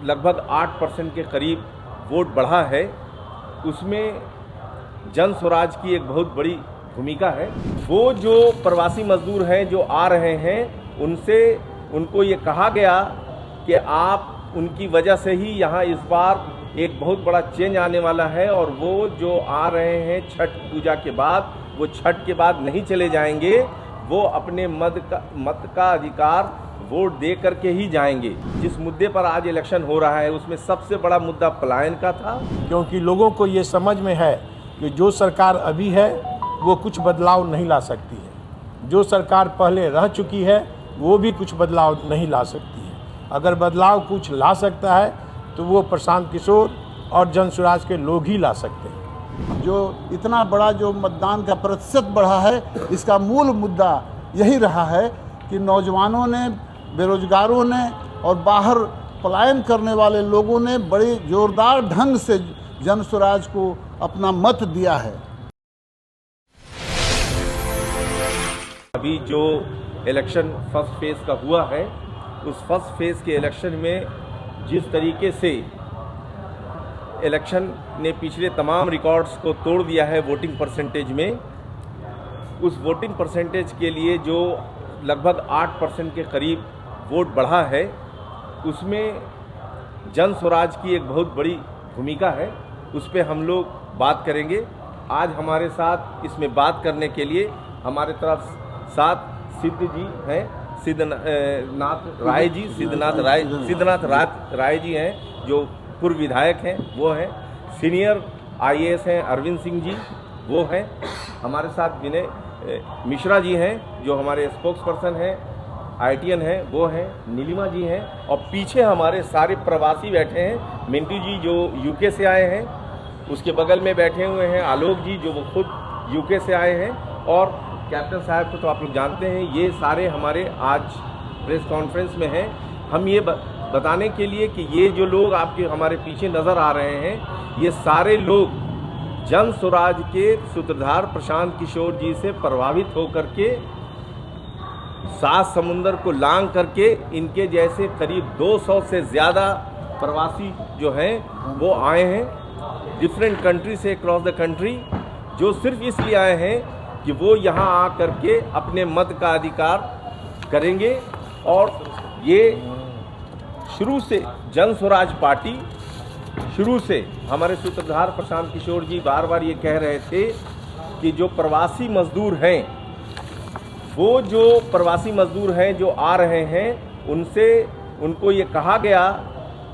लगभग 8% के करीब वोट बढ़ा है, उसमें जन स्वराज की एक बहुत बड़ी भूमिका है। वो जो प्रवासी मजदूर हैं जो आ रहे हैं, उनको ये कहा गया कि आप उनकी वजह से ही यहाँ इस बार एक बहुत बड़ा चेंज आने वाला है, और वो जो आ रहे हैं छठ पूजा के बाद, वो छठ के बाद नहीं चले जाएंगे, वो अपने मत का अधिकार वोट दे करके ही जाएंगे। जिस मुद्दे पर आज इलेक्शन हो रहा है उसमें सबसे बड़ा मुद्दा पलायन का था, क्योंकि लोगों को ये समझ में है कि जो सरकार अभी है वो कुछ बदलाव नहीं ला सकती है, जो सरकार पहले रह चुकी है वो भी कुछ बदलाव नहीं ला सकती है। अगर बदलाव कुछ ला सकता है तो वो प्रशांत किशोर और जन स्वराज के लोग ही ला सकते हैं। जो इतना बड़ा जो मतदान का प्रतिशत बढ़ा है, इसका मूल मुद्दा यही रहा है कि नौजवानों ने, बेरोजगारों ने और बाहर पलायन करने वाले लोगों ने बड़े जोरदार ढंग से जन स्वराज को अपना मत दिया है। अभी जो इलेक्शन फर्स्ट फेज का हुआ है, उस फर्स्ट फेज के इलेक्शन में जिस तरीके से इलेक्शन ने पिछले तमाम रिकॉर्ड्स को तोड़ दिया है वोटिंग परसेंटेज में, उस वोटिंग परसेंटेज के लिए जो लगभग 8% के करीब वोट बढ़ा है, उसमें जन स्वराज की एक बहुत बड़ी भूमिका है। उस पर हम लोग बात करेंगे। आज हमारे साथ इसमें बात करने के लिए हमारे तरफ साथ सिद्ध जी हैं, सिद्धनाथ राय जी हैं, जो पूर्व विधायक हैं, वो हैं। सीनियर आईएएस हैं अरविंद सिंह जी, वो हैं। हमारे साथ विनय मिश्रा जी हैं, जो हमारे स्पोक्स पर्सन हैं, आईटीएन हैं, वो हैं। नीलिमा जी हैं, और पीछे हमारे सारे प्रवासी बैठे हैं। मिंटू जी जो यूके से आए हैं, उसके बगल में बैठे हुए हैं आलोक जी, जो वो खुद यूके से आए हैं, और कैप्टन साहब को तो आप लोग जानते हैं। ये सारे हमारे आज प्रेस कॉन्फ्रेंस में हैं। हम ये बताने के लिए कि ये जो लोग आपके हमारे पीछे नज़र आ रहे हैं, ये सारे लोग जन स्वराज के सूत्रधार प्रशांत किशोर जी से प्रभावित होकर के, सात समुंदर को लांघ करके, इनके जैसे करीब 200 से ज़्यादा प्रवासी जो हैं वो आए हैं डिफरेंट कंट्री से, अक्रॉस द कंट्री, जो सिर्फ इसलिए आए हैं कि वो यहाँ आ करके अपने मत का अधिकार करेंगे। और ये शुरू से जन स्वराज पार्टी, शुरू से हमारे सूत्रधार प्रशांत किशोर जी बार बार ये कह रहे थे कि जो प्रवासी मजदूर हैं, वो जो प्रवासी मजदूर हैं जो आ रहे हैं, उनको ये कहा गया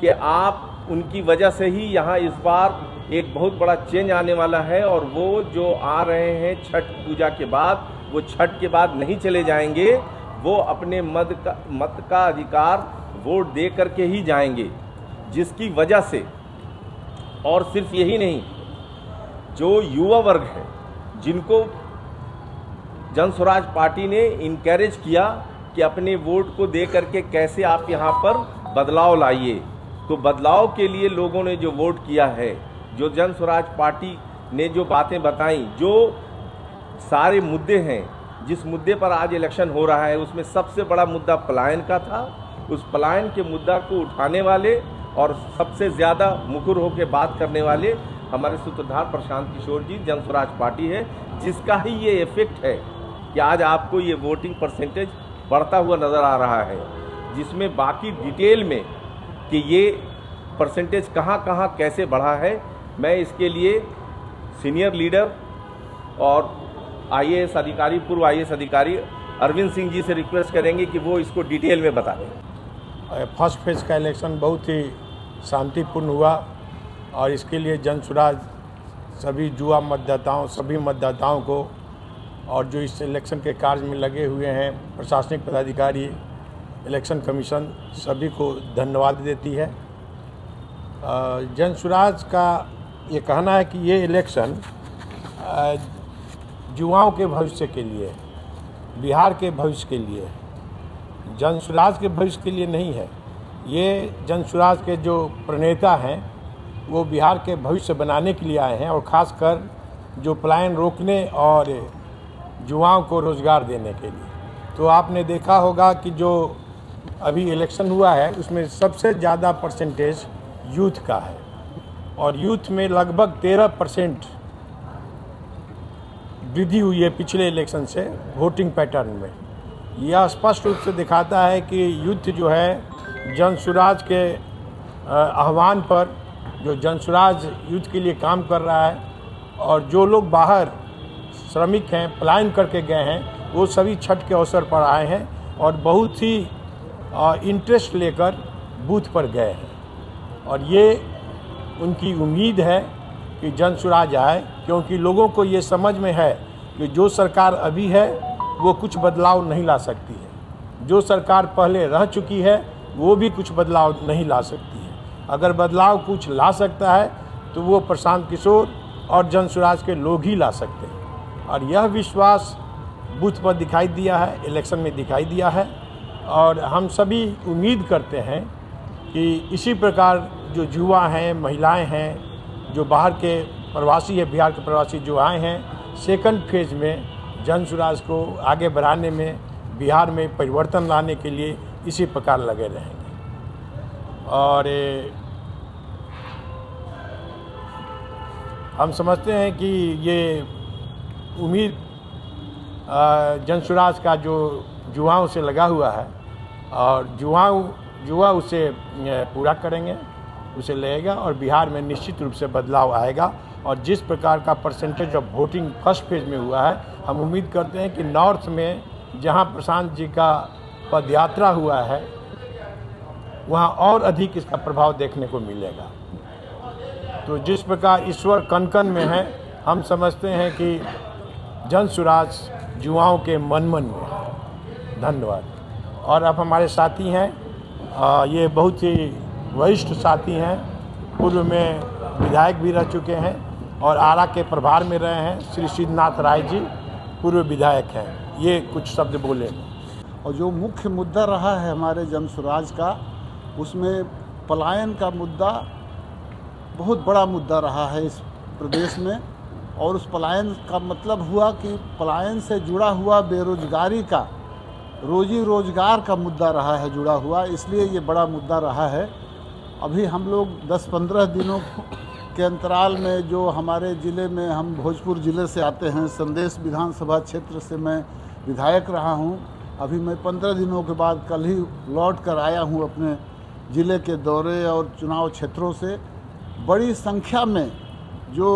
कि आप उनकी वजह से ही यहाँ इस बार एक बहुत बड़ा चेंज आने वाला है, और वो जो आ रहे हैं छठ पूजा के बाद, वो छठ के बाद नहीं चले जाएंगे, वो अपने मत का अधिकार वोट दे करके ही जाएंगे। जिसकी वजह से, और सिर्फ यही नहीं, जो युवा वर्ग है, जिनको जन स्वराज पार्टी ने इनकरेज किया कि अपने वोट को दे करके कैसे आप यहाँ पर बदलाव लाइए, तो बदलाव के लिए लोगों ने जो वोट किया है, जो जन स्वराज पार्टी ने जो बातें बताई, जो सारे मुद्दे हैं, जिस मुद्दे पर आज इलेक्शन हो रहा है, उसमें सबसे बड़ा मुद्दा पलायन का था। उस पलायन के मुद्दा को उठाने वाले और सबसे ज़्यादा मुखर होकर बात करने वाले हमारे सूत्रधार प्रशांत किशोर जी, जन स्वराज पार्टी है, जिसका ही ये इफेक्ट है कि आज आपको ये वोटिंग परसेंटेज बढ़ता हुआ नज़र आ रहा है। जिसमें बाकी डिटेल में कि ये परसेंटेज कहाँ कहाँ कैसे बढ़ा है, मैं इसके लिए सीनियर लीडर और आईएएस अधिकारी, पूर्व आईएएस अधिकारी अरविंद सिंह जी से रिक्वेस्ट करेंगे कि वो इसको डिटेल में बता दें। फर्स्ट फेज का इलेक्शन बहुत ही शांतिपूर्ण हुआ, और इसके लिए जन स्वराज सभी युवा मतदाताओं, सभी मतदाताओं को, और जो इस इलेक्शन के कार्य में लगे हुए हैं प्रशासनिक पदाधिकारी, इलेक्शन कमीशन, सभी को धन्यवाद देती है। जन स्वराज का ये कहना है कि ये इलेक्शन युवाओं के भविष्य के लिए, बिहार के भविष्य के लिए, जन स्वराज के भविष्य के लिए नहीं है। ये जन स्वराज के जो प्रणेता हैं वो बिहार के भविष्य बनाने के लिए आए हैं, और ख़ासकर जो पलायन रोकने और युवाओं को रोज़गार देने के लिए। तो आपने देखा होगा कि जो अभी इलेक्शन हुआ है उसमें सबसे ज़्यादा परसेंटेज यूथ का है और यूथ में लगभग 13% वृद्धि हुई है पिछले इलेक्शन से वोटिंग पैटर्न में। यह स्पष्ट रूप से दिखाता है कि यूथ जो है जनसुराज के आह्वान पर जो जनसुराज यूथ के लिए काम कर रहा है और जो लोग बाहर श्रमिक हैं पलायन करके गए हैं वो सभी छठ के अवसर पर आए हैं और बहुत ही इंटरेस्ट लेकर बूथ पर गए हैं और ये उनकी उम्मीद है कि जनसुराज आए, क्योंकि लोगों को ये समझ में है कि जो सरकार अभी है वो कुछ बदलाव नहीं ला सकती है, जो सरकार पहले रह चुकी है वो भी कुछ बदलाव नहीं ला सकती है। अगर बदलाव कुछ ला सकता है तो वो प्रशांत किशोर और जनसुराज के लोग ही ला सकते हैं और यह विश्वास बूथ पर दिखाई दिया है, इलेक्शन में दिखाई दिया है और हम सभी उम्मीद करते हैं कि इसी प्रकार जो युवा हैं, महिलाएं हैं, जो बाहर के प्रवासी है, बिहार के प्रवासी जो आए हैं, सेकंड फेज में जनसुराज को आगे बढ़ाने में, बिहार में परिवर्तन लाने के लिए इसी प्रकार लगे रहेंगे। और हम समझते हैं कि ये उम्मीद जनसुराज का जो युवाओं से लगा हुआ है और युवा उसे पूरा करेंगे, उसे लेगा और बिहार में निश्चित रूप से बदलाव आएगा। और जिस प्रकार का percentage of voting first phase में हुआ है, हम उम्मीद करते हैं कि नॉर्थ में जहां प्रशांत जी का पदयात्रा हुआ है वहां और अधिक इसका प्रभाव देखने को मिलेगा। तो जिस प्रकार ईश्वर कन-कन में है, हम समझते हैं कि जनसुराज युवाओं के मन में है। धन्यवाद। और अब हमारे साथी हैं, ये बहुत ही वरिष्ठ साथी हैं, पूर्व में विधायक भी रह चुके हैं और आरा के प्रभार में रहे हैं। श्री सिद्धनाथ राय जी पूर्व विधायक हैं, ये कुछ शब्द बोले। और जो मुख्य मुद्दा रहा है हमारे जनसुराज का, उसमें पलायन का मुद्दा बहुत बड़ा मुद्दा रहा है इस प्रदेश में। और उस पलायन का मतलब हुआ कि पलायन से जुड़ा हुआ बेरोजगारी का, रोजी रोजगार का मुद्दा रहा है जुड़ा हुआ, इसलिए ये बड़ा मुद्दा रहा है। अभी हम लोग 10-15 दिनों के अंतराल में जो हमारे ज़िले में, हम भोजपुर ज़िले से आते हैं, संदेश विधानसभा क्षेत्र से मैं विधायक रहा हूँ। अभी मैं 15 दिनों के बाद कल ही लौट कर आया हूँ अपने ज़िले के दौरे और चुनाव क्षेत्रों से। बड़ी संख्या में जो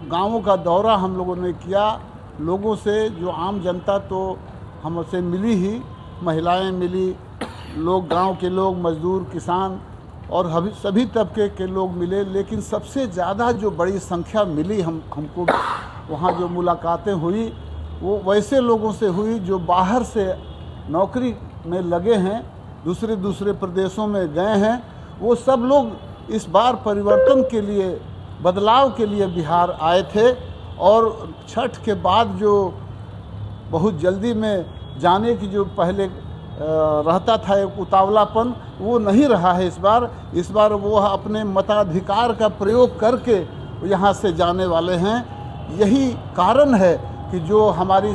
गांवों का दौरा हम लोगों ने किया, लोगों से, जो आम जनता तो हमसे मिली ही, महिलाएं मिली, लोग, गांव के लोग, मजदूर, किसान और सभी तबके के लोग मिले। लेकिन सबसे ज़्यादा जो बड़ी संख्या मिली हमको वहाँ जो मुलाकातें हुई वो वैसे लोगों से हुई जो बाहर से नौकरी में लगे हैं, दूसरे प्रदेशों में गए हैं। वो सब लोग इस बार परिवर्तन के लिए, बदलाव के लिए बिहार आए थे और छठ के बाद जो बहुत जल्दी में जाने की जो पहले रहता था एक उतावलापन, वो नहीं रहा है इस बार वो अपने मताधिकार का प्रयोग करके यहाँ से जाने वाले हैं। यही कारण है कि जो हमारी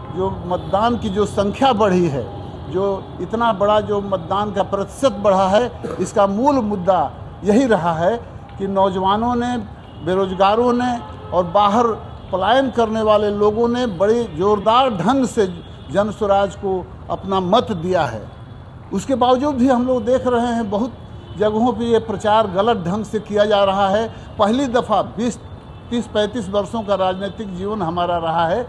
जो मतदान की जो संख्या बढ़ी है, जो इतना बड़ा जो मतदान का प्रतिशत बढ़ा है, इसका मूल मुद्दा यही रहा है कि नौजवानों ने, बेरोजगारों ने और बाहर पलायन करने वाले लोगों ने बड़े ज़ोरदार ढंग से जनसुराज को अपना मत दिया है। उसके बावजूद भी हम लोग देख रहे हैं बहुत जगहों पे ये प्रचार गलत ढंग से किया जा रहा है। पहली दफ़ा 20-30-35 वर्षों का राजनीतिक जीवन हमारा रहा है,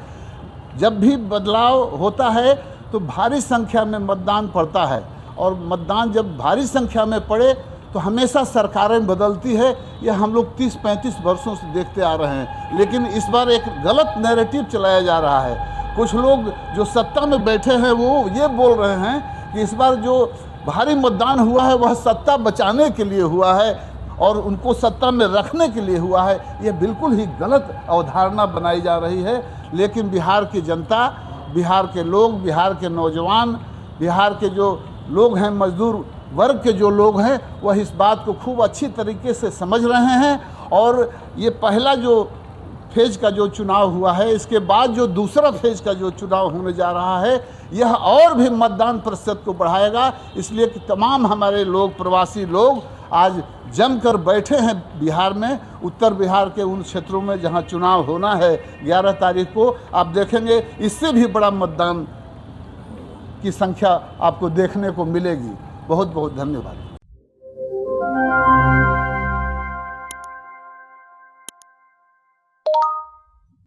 जब भी बदलाव होता है तो भारी संख्या में मतदान पड़ता है और मतदान जब भारी संख्या में पड़े तो हमेशा सरकारें बदलती है। यह हम लोग 30-35 वर्षों से देखते आ रहे हैं। लेकिन इस बार एक गलत नैरेटिव चलाया जा रहा है। कुछ लोग जो सत्ता में बैठे हैं वो ये बोल रहे हैं कि इस बार जो भारी मतदान हुआ है वह सत्ता बचाने के लिए हुआ है और उनको सत्ता में रखने के लिए हुआ है। ये बिल्कुल ही गलत अवधारणा बनाई जा रही है। लेकिन बिहार की जनता, बिहार के लोग, बिहार के नौजवान, बिहार के जो लोग हैं, मजदूर वर्ग के जो लोग हैं, वह इस बात को खूब अच्छी तरीके से समझ रहे हैं। और ये पहला जो फेज का जो चुनाव हुआ है, इसके बाद जो दूसरा फेज का जो चुनाव होने जा रहा है, यह और भी मतदान प्रतिशत को बढ़ाएगा। इसलिए कि तमाम हमारे लोग, प्रवासी लोग आज जमकर बैठे हैं बिहार में, उत्तर बिहार के उन क्षेत्रों में जहां चुनाव होना है 11 तारीख को। आप देखेंगे इससे भी बड़ा मतदान की संख्या आपको देखने को मिलेगी। बहुत बहुत धन्यवाद।